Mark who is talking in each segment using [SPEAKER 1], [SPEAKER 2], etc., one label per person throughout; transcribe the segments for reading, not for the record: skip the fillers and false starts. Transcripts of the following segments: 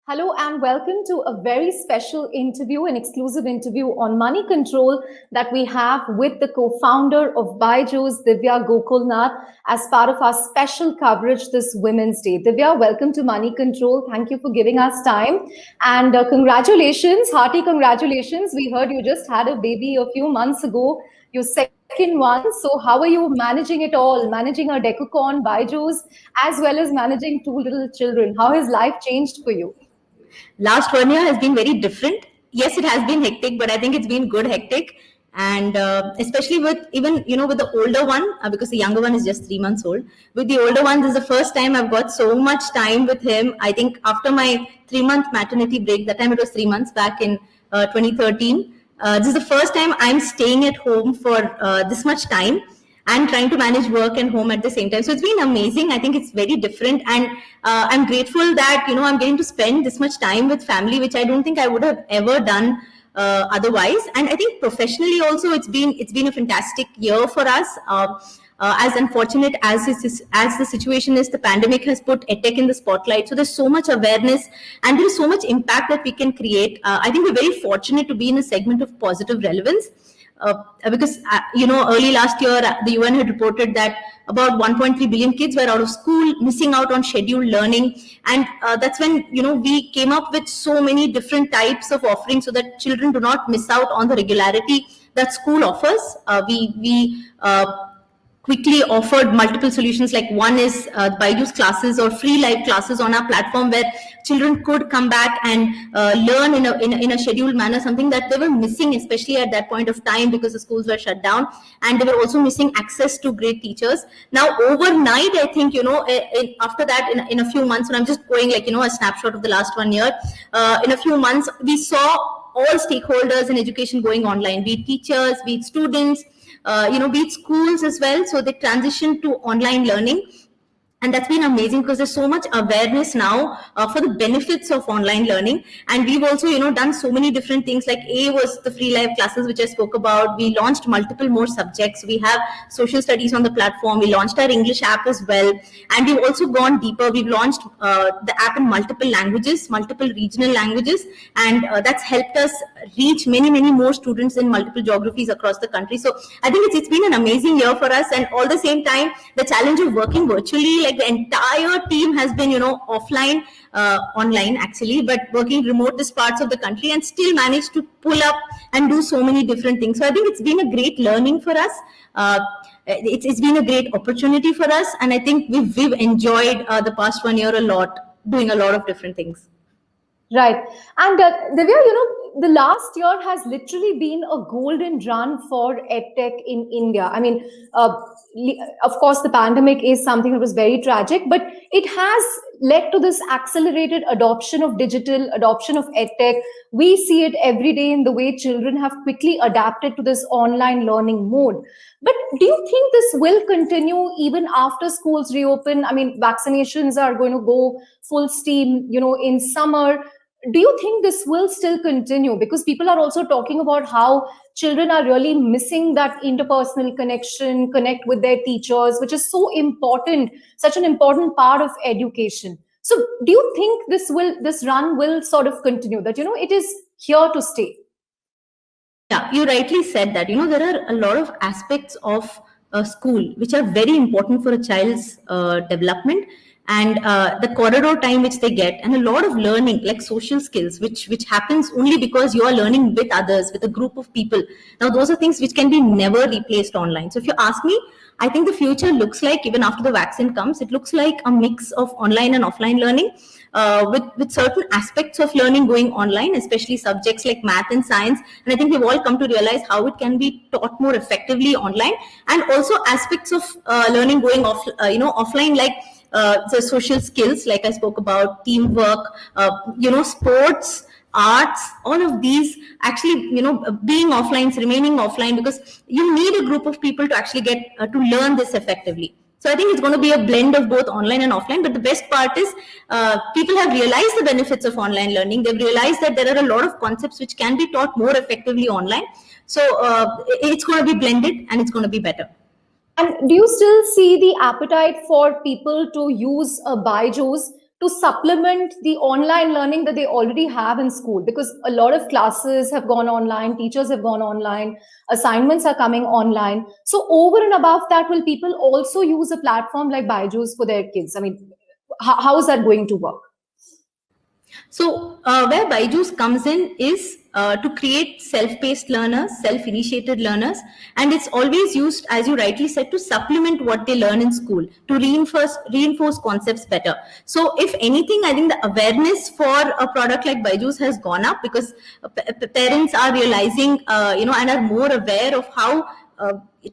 [SPEAKER 1] Hello and welcome to a very special interview, an exclusive interview on money control that we have with the co-founder of Byju's, Divya Gokulnath, as part of our special coverage this Women's Day. Divya, welcome to Money Control. Thank you for giving us time. And congratulations, hearty congratulations. We heard you just had a baby a few months ago, your second one. So how are you managing it all, managing a Decucon, Byju's, as well as managing two little children? How has life changed for you?
[SPEAKER 2] Last 1 year has been very different. Yes, it has been hectic, but I think it's been good hectic. And especially with even, with the older one, because the younger one is just 3 months old. With the older one, this is the first time I've got so much time with him. I think after my 3-month maternity break, that time it was 3 months back in 2013. This is the first time I'm staying at home for this much time and trying to manage work and home at the same time. So it's been amazing. I think it's very different, and I'm grateful that I'm getting to spend this much time with family, which I don't think I would have ever done otherwise. And I think professionally also, it's been a fantastic year for us. As unfortunate as the situation is, the pandemic has put EdTech in the spotlight. So there's so much awareness and there is so much impact that we can create. I think we're very fortunate to be in a segment of positive relevance. Because early last year the UN had reported that about 1.3 billion kids were out of school, missing out on scheduled learning, and that's when we came up with so many different types of offerings so that children do not miss out on the regularity that school offers. We quickly offered multiple solutions. Like one is Byju's classes or free live classes on our platform, where children could come back and learn in a scheduled manner, something that they were missing, especially at that point of time because the schools were shut down, and they were also missing access to great teachers. Now overnight, I think after that, in a few months, and I'm just going a snapshot of the last 1 year, in a few months we saw all stakeholders in education going online, be it teachers, be it students, be it schools as well. So they transitioned to online learning. And that's been amazing because there's so much awareness now for the benefits of online learning. And we've also, done so many different things. Like A was the free live classes, which I spoke about. We launched multiple more subjects. We have social studies on the platform. We launched our English app as well. And we've also gone deeper. We've launched the app in multiple languages, multiple regional languages. And that's helped us reach many, many more students in multiple geographies across the country. So I think it's been an amazing year for us. And all the same time, the challenge of working virtually, like the entire team has been offline, online actually, but working remotest parts of the country, and still managed to pull up and do so many different things. So I think it's been a great learning for us. It's been a great opportunity for us, and I think we've enjoyed the past 1 year a lot, doing a lot of different things.
[SPEAKER 1] Right. And Divya, the last year has literally been a golden run for EdTech in India. I mean, of course, the pandemic is something that was very tragic, but it has led to this accelerated adoption of digital, adoption of EdTech. We see it every day in the way children have quickly adapted to this online learning mode. But do you think this will continue even after schools reopen? I mean, vaccinations are going to go full steam, in summer. Do you think this will still continue? Because people are also talking about how children are really missing that interpersonal connection, connect with their teachers, which is so important, such an important part of education. So do you think this run will sort of continue, that, it is here to stay?
[SPEAKER 2] Yeah, you rightly said that. There are a lot of aspects of school which are very important for a child's development, and the corridor time which they get, and a lot of learning like social skills which happens only because you are learning with others, with a group of people. Now those are things which can be never replaced online. So if you ask me, I think the future looks like, even after the vaccine comes, it looks like a mix of online and offline learning, with certain aspects of learning going online, especially subjects like math and science. And I think we've all come to realize how it can be taught more effectively online, and also aspects of learning going offline, like the social skills, like I spoke about, teamwork, sports, arts, all of these actually, being offline, remaining offline, because you need a group of people to actually get to learn this effectively. So I think it's going to be a blend of both online and offline. But the best part is people have realized the benefits of online learning. They've realized that there are a lot of concepts which can be taught more effectively online. So it's going to be blended, and it's going to be better.
[SPEAKER 1] And do you still see the appetite for people to use a Byju's to supplement the online learning that they already have in school? Because a lot of classes have gone online, teachers have gone online, assignments are coming online. So over and above that, will people also use a platform like Byju's for their kids? I mean, how is that going to work?
[SPEAKER 2] So where Byju's comes in is to create self-paced learners, self-initiated learners, and it's always used, as you rightly said, to supplement what they learn in school, to reinforce concepts better. So if anything, I think the awareness for a product like Byju's has gone up, because parents are realizing, and are more aware of how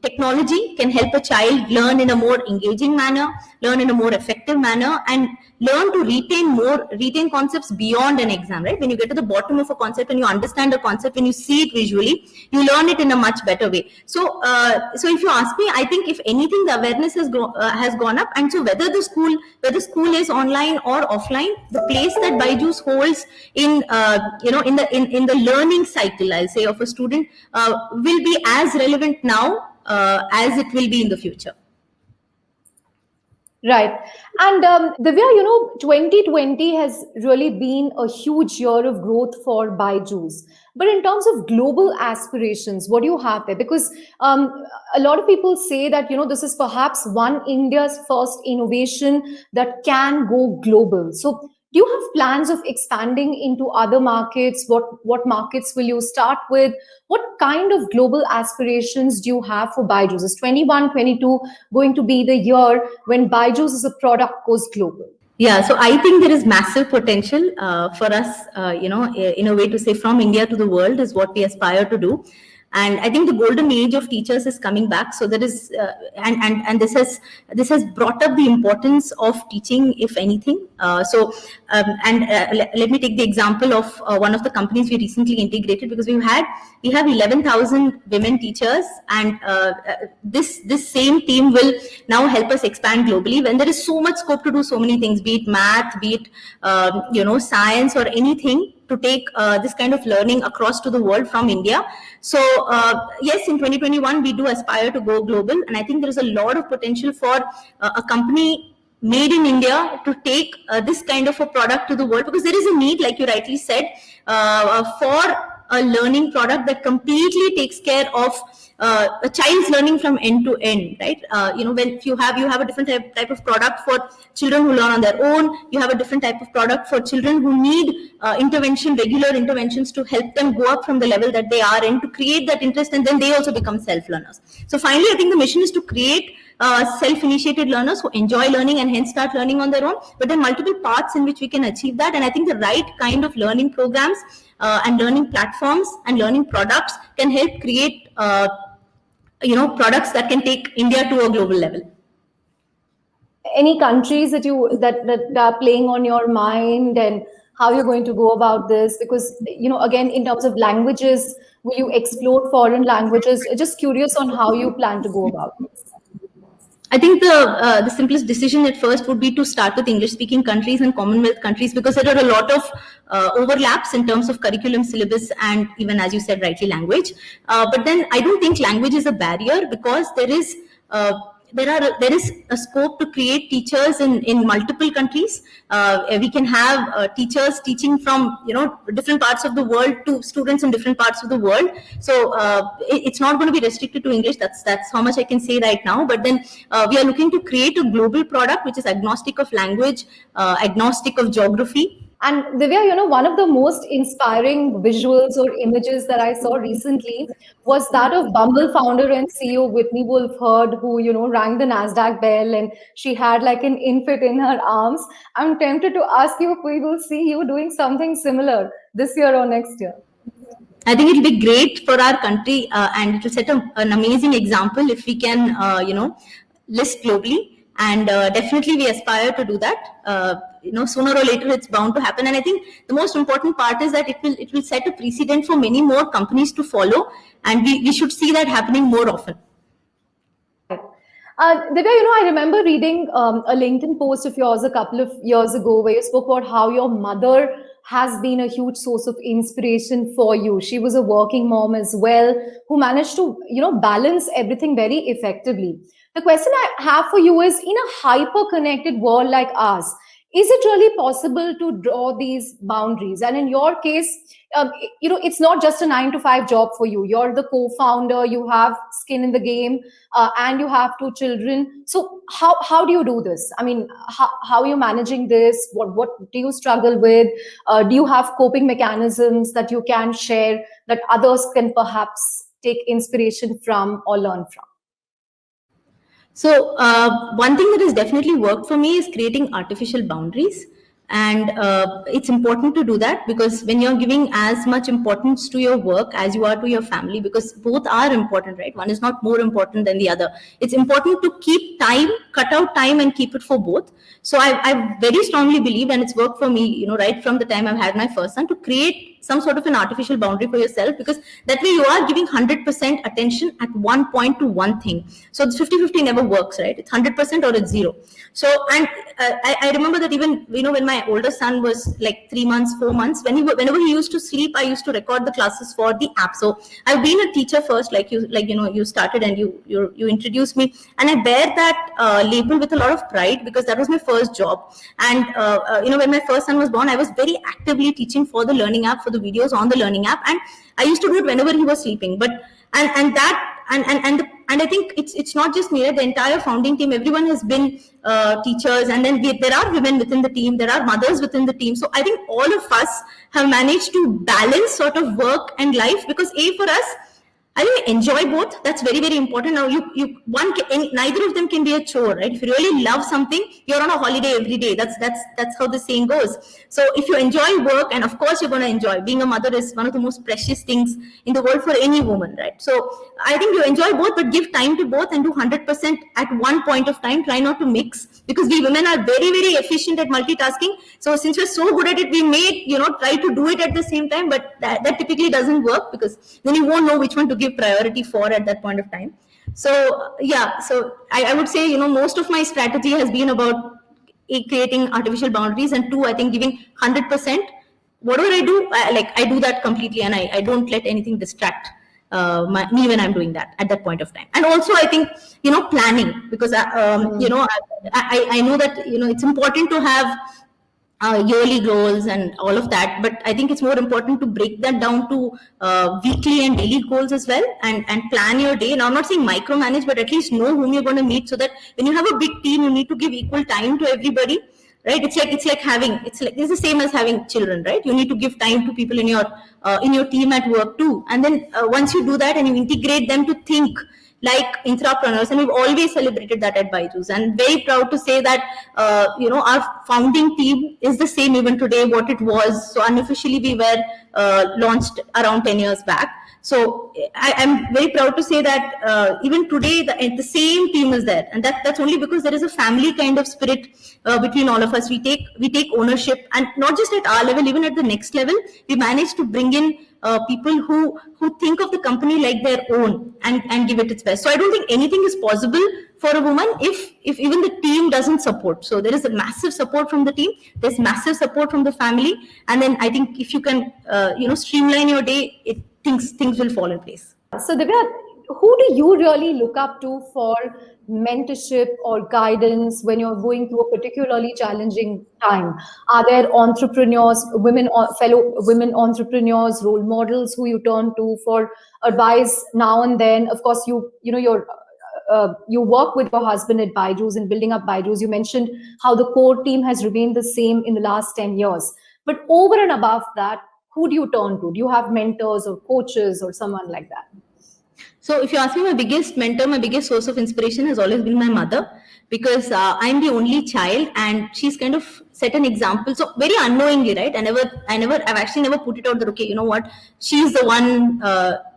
[SPEAKER 2] technology can help a child learn in a more engaging manner, learn in a more effective manner, and learn to retain concepts beyond an exam, right? When you get to the bottom of a concept and you understand a concept, when you see it visually, you learn it in a much better way. So if you ask me, I think if anything, the awareness has gone up. And so whether the school is online or offline, the place that Byju's holds in the learning cycle, I'll say, of a student will be as relevant now as it will be in the future.
[SPEAKER 1] Right. And Divya, 2020 has really been a huge year of growth for Byju's. But in terms of global aspirations, what do you have there? Because a lot of people say that, this is perhaps one India's first innovation that can go global. So do you have plans of expanding into other markets? What markets will you start with? What kind of global aspirations do you have for Byju's? Is 21, 22 going to be the year when Byju's as a product goes global?
[SPEAKER 2] Yeah, so I think there is massive potential for us, in a way to say, from India to the world is what we aspire to do. And I think the golden age of teachers is coming back. So there is, and this has brought up the importance of teaching, if anything. Let me take the example of one of the companies we recently integrated, because we have 11,000 women teachers, and this same team will now help us expand globally when there is so much scope to do so many things, be it math, be it science, or anything, to take this kind of learning across to the world from India. So yes, in 2021 we do aspire to go global, and I think there is a lot of potential for a company made in India to take this kind of a product to the world, because there is a need, like you rightly said, for a learning product that completely takes care of a child's learning from end to end, right? When you have a different type of product for children who learn on their own, you have a different type of product for children who need regular interventions to help them go up from the level that they are in, to create that interest, and then they also become self-learners. So finally, I think the mission is to create self-initiated learners who enjoy learning and hence start learning on their own. But there are multiple paths in which we can achieve that, and I think the right kind of learning programs and learning platforms and learning products can help create products that can take India to a global level.
[SPEAKER 1] Any countries that are playing on your mind, and how you're going to go about this? Because again, in terms of languages, will you explore foreign languages? Just curious on how you plan to go about this.
[SPEAKER 2] I think the simplest decision at first would be to start with English-speaking countries and Commonwealth countries, because there are a lot of overlaps in terms of curriculum, syllabus, and even, as you said rightly, language. But then I don't think language is a barrier, because there is a scope to create teachers in multiple countries. We can have teachers teaching from different parts of the world to students in different parts of the world. So it's not going to be restricted to English. That's how much I can say right now. But then we are looking to create a global product which is agnostic of language, agnostic of geography.
[SPEAKER 1] And Divya, one of the most inspiring visuals or images that I saw recently was that of Bumble founder and CEO Whitney Wolfe Herd, who, rang the NASDAQ bell, and she had like an infant in her arms. I'm tempted to ask you if we will see you doing something similar this year or next year.
[SPEAKER 2] I think it'll be great for our country, and it will set an amazing example if we can, list globally. And definitely we aspire to do that. Sooner or later it's bound to happen. And I think the most important part is that it will set a precedent for many more companies to follow, and we should see that happening more often.
[SPEAKER 1] Divya, I remember reading a LinkedIn post of yours a couple of years ago where you spoke about how your mother has been a huge source of inspiration for you. She was a working mom as well, who managed to, balance everything very effectively. The question I have for you is, in a hyper-connected world like ours, is it really possible to draw these boundaries? And in your case, it's not just a 9 to 5 job for you. You're the co-founder, you have skin in the game, and you have 2 children. So how do you do this? I mean, how are you managing this? What do you struggle with? Do you have coping mechanisms that you can share that others can perhaps take inspiration from or learn from?
[SPEAKER 2] So one thing that has definitely worked for me is creating artificial boundaries. And it's important to do that, because when you're giving as much importance to your work as you are to your family, because both are important, right? One is not more important than the other. It's important to keep time, cut out time and keep it for both. So I very strongly believe, and it's worked for me, right from the time I've had my first son, to create some sort of an artificial boundary for yourself, because that way you are giving 100% attention at one point to one thing. So it's 50-50 never works, right? It's 100% or it's zero. So, and I remember that even, when my older son was like 3 months, 4 months, whenever he used to sleep, I used to record the classes for the app. So I've been a teacher first, you started and you introduced me, and I bear that label with a lot of pride, because that was my first job. And, when my first son was born, I was very actively teaching for the learning app, for the videos on the learning app, and I used to do it whenever he was sleeping. But and I think it's not just me, right? The entire founding team, everyone has been teachers, and then there are women within the team, there are mothers within the team. So I think all of us have managed to balance sort of work and life, because for us, I think enjoy both. That's very, very important. Now, neither of them can be a chore, right? If you really love something, you're on a holiday every day. That's how the saying goes. So if you enjoy work, and of course you're going to enjoy, being a mother is one of the most precious things in the world for any woman, right? So I think you enjoy both, but give time to both and do 100% at one point of time. Try not to mix, because we women are very, very efficient at multitasking. So since we're so good at it, we may, try to do it at the same time, but that typically doesn't work, because then you won't know which one to give priority for at that point of time. So so I would say, most of my strategy has been about creating artificial boundaries, and two, I think giving 100%. Whatever I do, I do that completely, and I don't let anything distract me when I'm doing that at that point of time. And also I think, planning, because I know that, it's important to have yearly goals and all of that, but I think it's more important to break that down to weekly and daily goals as well, and plan your day. Now, I'm not saying micromanage, but at least know whom you're going to meet, so that when you have a big team, you need to give equal time to everybody, right? It's the same as having children, right? You need to give time to people in your team at work too. And then once you do that and you integrate them to think like entrepreneurs, and we've always celebrated that at Byju's, and very proud to say that our founding team is the same even today what it was. So unofficially we were launched around 10 years back. So I'm very proud to say that even today the same team is there, and that's only because there is a family kind of spirit between all of us. We take ownership, and not just at our level, even at the next level, we managed to bring in people who think of the company like their own and give it its best. So I don't think anything is possible for a woman if even the team doesn't support. So there is a massive support from the team. There's massive support from the family, and then I think if you can streamline your day, things will fall in place.
[SPEAKER 1] So Divya, who do you really look up to for mentorship or guidance when you're going through a particularly challenging time? Are there entrepreneurs, fellow women entrepreneurs, role models who you turn to for advice now and then? Of course, you work with your husband at Byju's and building up Byju's. You mentioned how the core team has remained the same in the last 10 years. But over and above that, who do you turn to? Do you have mentors or coaches or someone like that?
[SPEAKER 2] So if you ask me, my biggest mentor, my biggest source of inspiration has always been my mother, because I'm the only child, and she's kind of set an example. So very unknowingly, right? I've actually never put it out that, okay, you know what, she's the one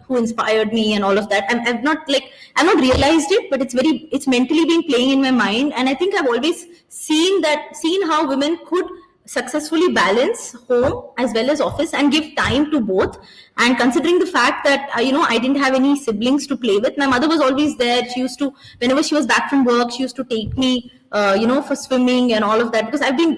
[SPEAKER 2] who inspired me and all of that. I've not realized it, but it's mentally been playing in my mind. And I think I've always seen how women could successfully balance home as well as office and give time to both. And considering the fact that I didn't have any siblings to play with, my mother was always there. She used to, whenever she was back from work, she used to take me for swimming and all of that, because I've been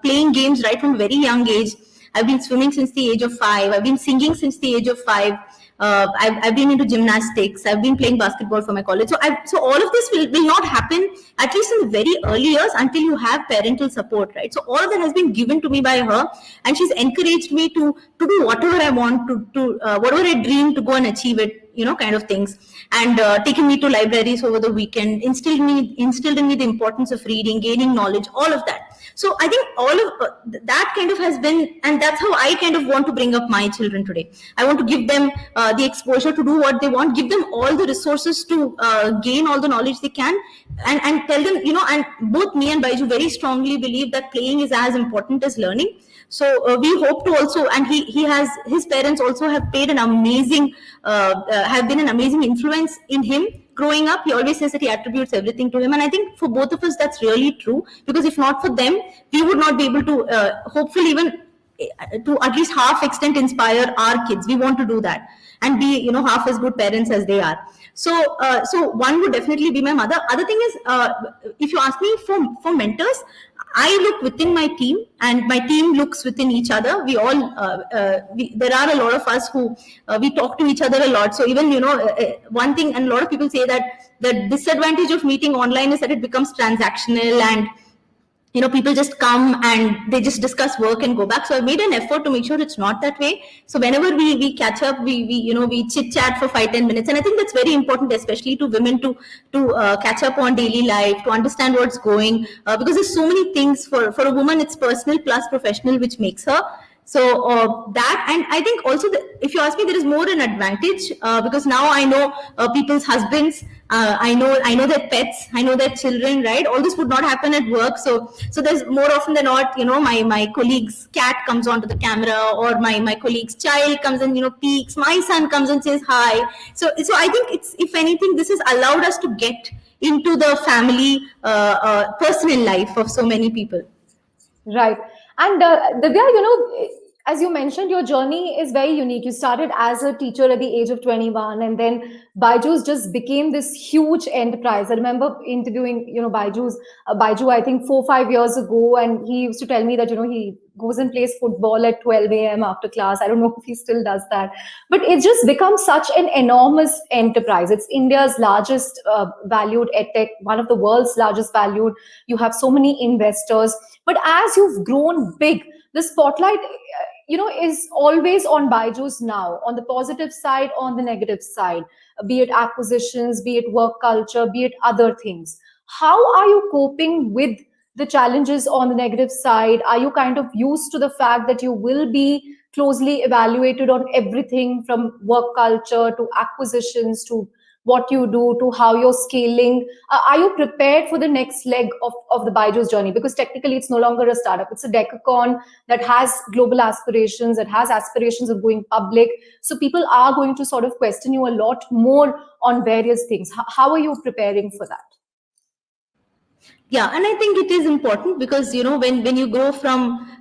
[SPEAKER 2] playing games right from a very young age. I've been swimming since the age of 5. I've been singing since the age of 5. I've been into gymnastics. I've been playing basketball for my college. So all of this will not happen, at least in the very early years, until you have parental support, right? So all of that has been given to me by her, and she's encouraged me to do whatever I want, to whatever I dream, to go and achieve it, kind of things. And taken me to libraries over the weekend, instilled in me the importance of reading, gaining knowledge, all of that. So I think all of that kind of has been, and that's how I kind of want to bring up my children today. I want to give them the exposure to do what they want, give them all the resources to gain all the knowledge they can, and tell them, and both me and Baiju very strongly believe that playing is as important as learning. So we hope to also, and his parents also have played an amazing, have been an amazing influence in him growing up. He always says that he attributes everything to him, and I think for both of us that's really true, because if not for them, we would not be able to hopefully even to at least half extent inspire our kids. We want to do that and be half as good parents as they are. So one would definitely be my mother. Other thing is, if you ask me for mentors, I look within my team, and my team looks within each other. We all, there are a lot of us who we talk to each other a lot. So even one thing, and a lot of people say that the disadvantage of meeting online is that it becomes transactional, and people just come and they just discuss work and go back. So I made an effort to make sure it's not that way. So whenever we catch up, we chit chat for 5-10 minutes, and I think that's very important, especially to women, to catch up on daily life, to understand what's going, because there's so many things for a woman. It's personal plus professional, which makes her. So that, and I think also, if you ask me, there is more an advantage, because now I know people's husbands, I know their pets, I know their children, right? All this would not happen at work. So there's more often than not, my colleague's cat comes onto the camera, or my colleague's child comes and peeks. My son comes and says hi. So I think it's, if anything, this has allowed us to get into the family, personal life of so many people.
[SPEAKER 1] Right. And Divya, as you mentioned, your journey is very unique. You started as a teacher at the age of 21, and then Byju's just became this huge enterprise. I remember interviewing, Baiju, I think 4-5 years ago, and he used to tell me that, he goes and plays football at 12 a.m. after class. I don't know if he still does that, but it's just become such an enormous enterprise. It's India's largest valued edtech, one of the world's largest valued. You have so many investors, but as you've grown big, the spotlight, is always on Byju's now, on the positive side, on the negative side, be it acquisitions, be it work culture, be it other things. How are you coping with the challenges on the negative side? Are you kind of used to the fact that you will be closely evaluated on everything from work culture to acquisitions to what you do to how you're scaling? Are you prepared for the next leg of the Byju's journey? Because technically it's no longer a startup. It's a decacorn that has global aspirations, that has aspirations of going public. So people are going to sort of question you a lot more on various things. How are you preparing for that?
[SPEAKER 2] Yeah, and I think it is important, because when you grow from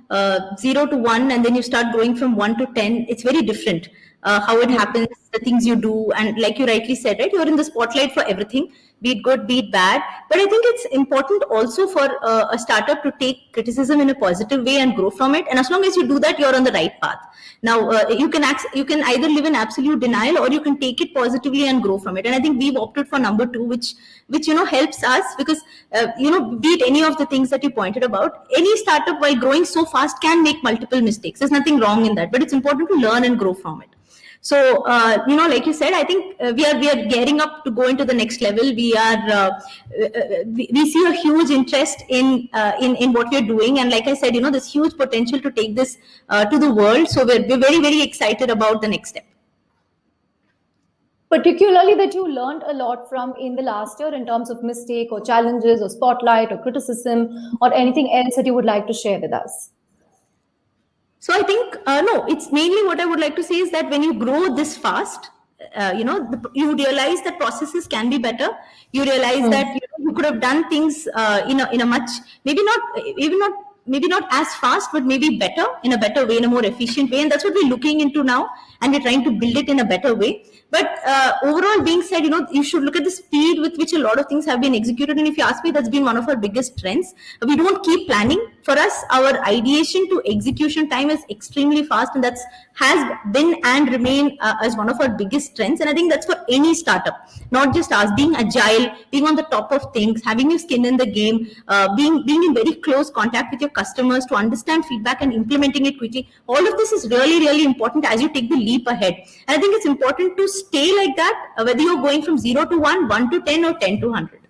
[SPEAKER 2] 0 to 1, and then you start growing from 1 to 10, it's very different how it happens, the things you do, and like you rightly said, right, you're in the spotlight for everything, be it good, be it bad. But I think it's important also for a startup to take criticism in a positive way and grow from it. And as long as you do that, you're on the right path. Now, you can either live in absolute denial, or you can take it positively and grow from it. And I think we've opted for number 2, which helps us, because be it any of the things that you pointed about, any startup, while growing so fast, can make multiple mistakes. There's nothing wrong in that, but it's important to learn and grow from it. So, like you said, I think we are gearing up to go into the next level. We see a huge interest in what we're doing, and like I said, there's huge potential to take this to the world. So we're very, very excited about the next step.
[SPEAKER 1] Particularly that you learned a lot from in the last year in terms of mistake or challenges or spotlight or criticism or anything else that you would like to share with us?
[SPEAKER 2] So I think, no, it's mainly what I would like to say is that when you grow this fast, you realize that processes can be better. You realize that you could have done things in a much, maybe not as fast, but maybe better, in a better way, in a more efficient way. And that's what we're looking into now. And we're trying to build it in a better way. But overall being said, you should look at the speed with which a lot of things have been executed. And if you ask me, that's been one of our biggest strengths. We don't keep planning. For us, our ideation to execution time is extremely fast, and that's has been and remain as one of our biggest strengths. And I think that's for any startup, not just us. Being agile, being on the top of things, having your skin in the game, being in very close contact with your customers to understand feedback and implementing it quickly. All of this is really, really important as you take the leap ahead. And I think it's important to stay like that, whether you're going from 0 to 1, 1 to 10, or 10 to 100.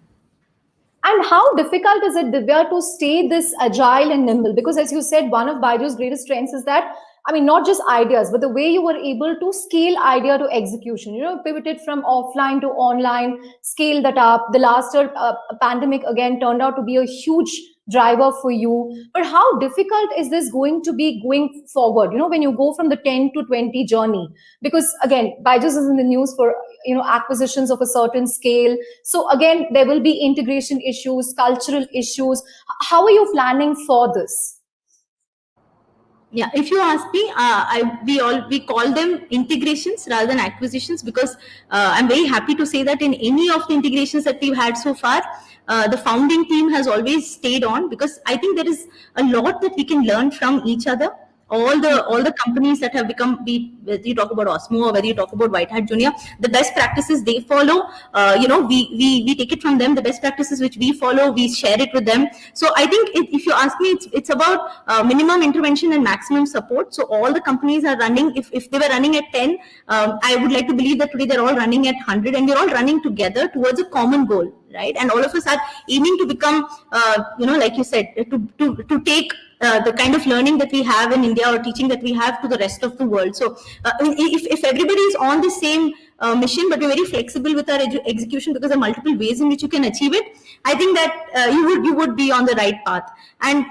[SPEAKER 1] And how difficult is it, Divya, to stay this agile and nimble? Because as you said, one of Byju's greatest strengths is that, I mean, not just ideas, but the way you were able to scale idea to execution, pivoted from offline to online, scale that up. The last year pandemic again turned out to be a huge driver for you. But how difficult is this going to be going forward, when you go from the 10 to 20 journey? Because again, Byju's is in the news for, acquisitions of a certain scale. So again, there will be integration issues, cultural issues. How are you planning for this?
[SPEAKER 2] Yeah, if you ask me, we call them integrations rather than acquisitions, because I'm very happy to say that in any of the integrations that we've had so far, the founding team has always stayed on, because I think there is a lot that we can learn from each other. All the companies that have become, whether you talk about Osmo or whether you talk about White Hat Junior, the best practices they follow, we take it from them. The best practices which we follow, we share it with them. So I think if you ask me, it's about minimum intervention and maximum support. So all the companies are running, if they were running at 10, I would like to believe that today they're all running at 100, and we're all running together towards a common goal, right? And all of us are aiming to become, like you said, to take the kind of learning that we have in India or teaching that we have to the rest of the world. So if everybody is on the same mission, but we're very flexible with our execution, because there are multiple ways in which you can achieve it, I think that you would be on the right path. And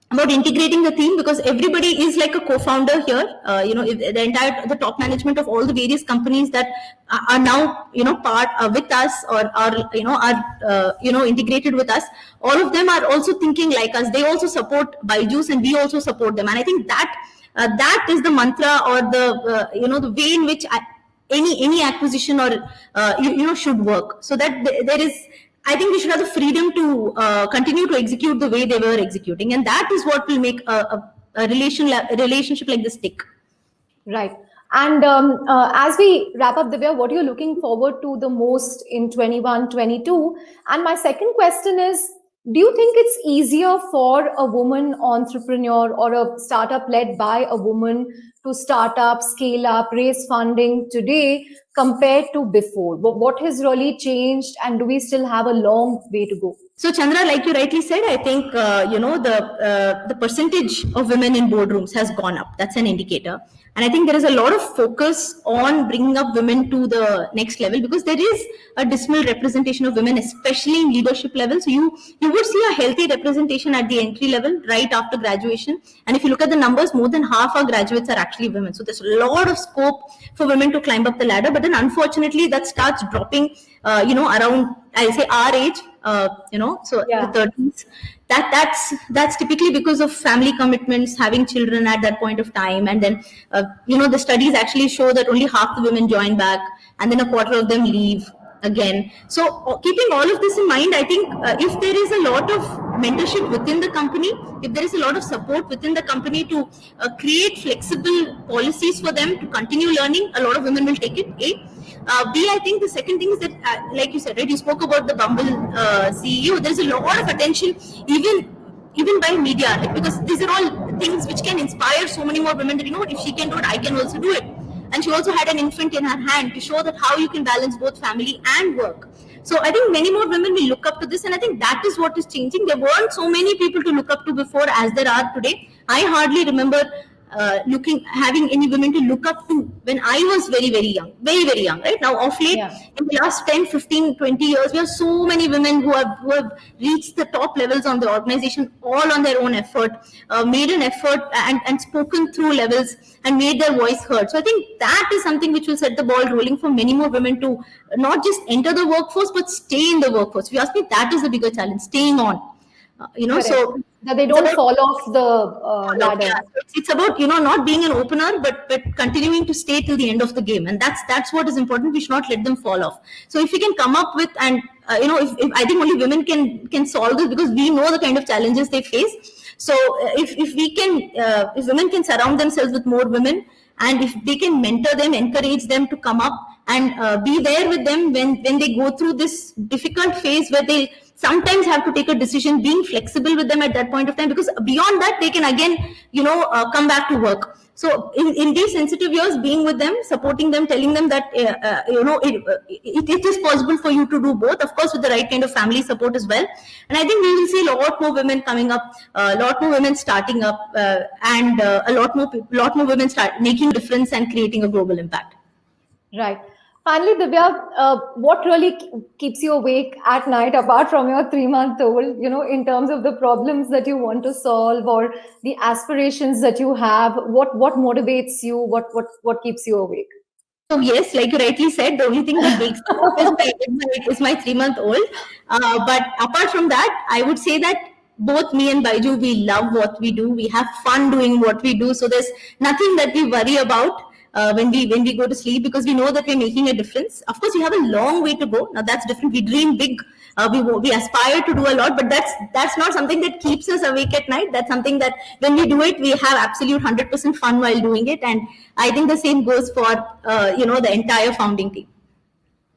[SPEAKER 2] about integrating the team, because everybody is like a co-founder here. The top management of all the various companies that are now part with us, or are integrated with us, all of them are also thinking like us. They also support Byju's, and we also support them. And I think that is the mantra, or the way in which any acquisition or should work, so that there is, I think we should have the freedom to continue to execute the way they were executing, and that is what will make a relationship like this stick.
[SPEAKER 1] Right. And as we wrap up, Divya, what are you looking forward to the most in 21-22? And my second question is, do you think it's easier for a woman entrepreneur or a startup led by a woman to start up, scale up, raise funding today compared to before? What has really changed, and do we still have a long way to go?
[SPEAKER 2] So Chandra, like you rightly said, I think the percentage of women in boardrooms has gone up. That's an indicator. And I think there is a lot of focus on bringing up women to the next level, because there is a dismal representation of women, especially in leadership levels. So you would see a healthy representation at the entry level right after graduation. And if you look at the numbers, more than half our graduates are actually women. So there's a lot of scope for women to climb up the ladder. But then unfortunately, that starts dropping, around, I'll say, our age, the 30s. That's typically because of family commitments, having children at that point of time. And then, the studies actually show that only half the women join back, and then a quarter of them leave again. So keeping all of this in mind, I think if there is a lot of mentorship within the company, if there is a lot of support within the company to create flexible policies for them to continue learning, a lot of women will take it, A. B, I think the second thing is that, like you said, right, you spoke about the Bumble CEO. There's a lot of attention, even by media, because these are all things which can inspire so many more women that, if she can do it, I can also do it. And she also had an infant in her hand to show that how you can balance both family and work. So I think many more women will look up to this, and I think that is what is changing. There weren't so many people to look up to before as there are today. I hardly remember having any women to look up to when I was very, very young, right? Now, of late, in the last 10, 15, 20 years, we have so many women who have reached the top levels on the organization, all on their own effort, made an effort and spoken through levels and made their voice heard. So I think that is something which will set the ball rolling for many more women to not just enter the workforce, but stay in the workforce. If you ask me, that is the bigger challenge, staying on. So
[SPEAKER 1] That they don't fall off the ladder.
[SPEAKER 2] Yeah. It's about, you know, not being an opener, but continuing to stay till the end of the game, and that's what is important. We should not let them fall off. So if we can come up with, and you know, if I think only women can solve this, because we know the kind of challenges they face. So if we can, if women can surround themselves with more women, and if they can mentor them, encourage them to come up and be there with them when they go through this difficult phase where they sometimes have to take a decision, being flexible with them at that point of time, because beyond that they can again, you know, come back to work. So in these sensitive years, being with them, supporting them, telling them that you know, it is possible for you to do both, of course with the right kind of family support as well. And I think we will see a lot more women coming up, a lot more women starting up, and a lot more women start making a difference and creating a global impact.
[SPEAKER 1] Right. Finally, Divya, what really keeps you awake at night, apart from your 3-month-old, you know, in terms of the problems that you want to solve or the aspirations that you have? What motivates you? What keeps you awake?
[SPEAKER 2] So yes, like you rightly said, the only thing that wakes me up is my 3-month-old. But apart from that, I would say that both me and Baiju, we love what we do. We have fun doing what we do. So there's nothing that we worry about when we go to sleep, because we know that we're making a difference. Of course, we have a long way to go. Now that's different. We dream big. We aspire to do a lot, but that's not something that keeps us awake at night. That's something that when we do it, we have absolute 100% fun while doing it. And I think the same goes for you know, the entire founding team.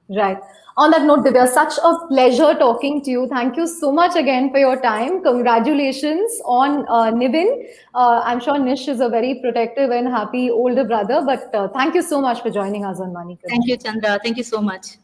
[SPEAKER 1] Right. On that note, Divya, such a pleasure talking to you. Thank you so much again for your time. Congratulations on Nivin. I'm sure Nish is a very protective and happy older brother, but thank you so much for joining us on Money Connect.
[SPEAKER 2] Thank you, Chandra. Thank you so much.